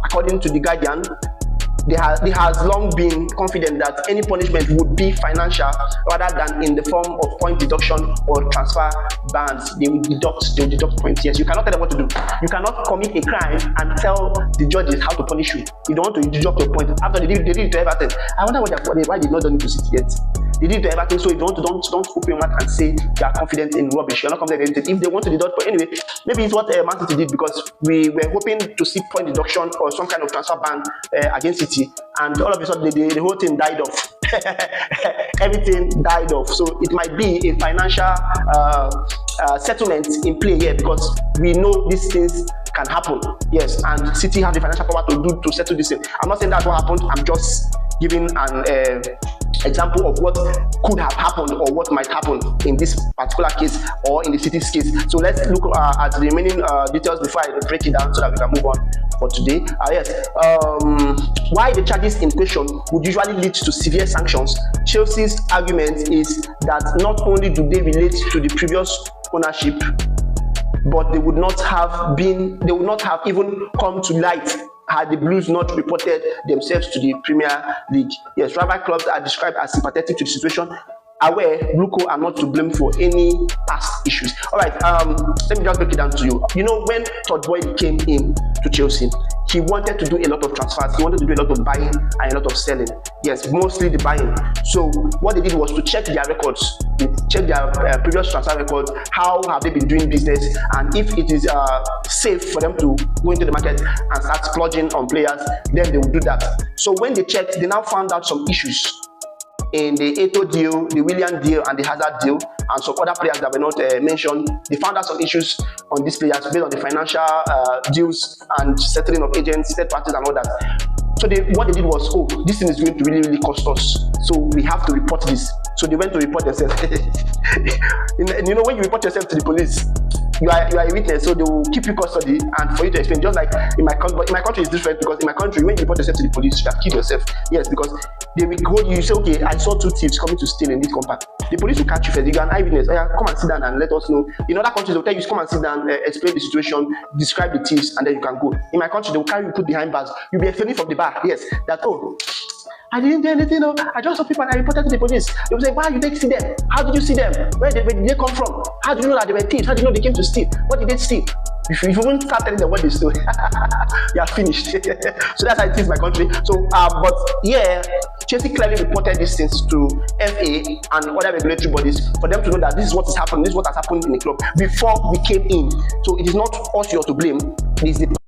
according to The Guardian, they has long been confident that any punishment would be financial rather than in the form of point deduction or transfer bans. They will deduct points. Yes, you cannot tell them what to do. You cannot commit a crime and tell the judges how to punish you. You don't want to deduct your point. After they did it to Everton. I wonder why they not done it to City yet. They did it to Everton, so you don't open your mouth and say you are confident in rubbish. You're not confident in anything. If they want to deduct, but anyway, maybe it's what Man City did, because we were hoping to see point deduction or some kind of transfer ban against City, and all of a sudden the whole thing died off. Everything died off. So it might be a financial settlement in play here, because we know these things can happen. Yes, and City have the financial power to settle this thing. I'm not saying that's what happened. I'm just giving an example of what could have happened or what might happen in this particular case or in the City's case. So let's look at the remaining details before I break it down so that we can move on for today. Why the charges in question would usually lead to severe sanctions. Chelsea's argument is that not only do they relate to the previous ownership, but they would not have even come to light had the Blues not reported themselves to the Premier League. Yes, rival clubs are described as sympathetic to the situation, aware Bluco are not to blame for any past issues. All right, let me just break it down to you. You know, when Todd Boyle came in to Chelsea, he wanted to do a lot of transfers. He wanted to do a lot of buying and a lot of selling. Yes, mostly the buying. So what they did was to check their records, check their previous transfer records, how have they been doing business, and if it is safe for them to go into the market and start splurging on players, then they will do that. So when they checked, they now found out some issues in the Eto'o deal, the Willian deal, and the Hazard deal, and some other players that were not mentioned. They found out some issues on these players based on the financial deals and settling of agents, third parties, and all that. So what they did was, oh, this thing is going to really cost us, so we have to report this. So they went to report themselves. You know, when you report yourself to the police, you are a witness, so they will keep you custody and for you to explain. Just like in my country, but in my country it's different, because in my country, when you report yourself to the police, you have killed yourself. Yes, because they will hold you. You say, okay, I saw 2 thieves coming to steal in this compound. The police will catch you first. You are an eyewitness. Oh, yeah, come and sit down and let us know. In other countries, they'll tell you to come and sit down, explain the situation, describe the thieves, and then you can go. In my country, they will carry you, put behind bars. You'll be explaining from the bar. Yes, that, oh, I didn't do anything. No, I just saw people and I reported to the police. They will say, why did they see them? How did you see them? Where did they come from? How do you know that they were thieves? How do you know they came to steal? What did they steal? If you won't start telling them what they stole, you are finished. So that's how it is, my country. So, but yeah, Chelsea clearly reported these things to FA and other regulatory bodies for them to know that this is what is happening, this is what has happened in the club before we came in. So it is not us you're to blame. It is the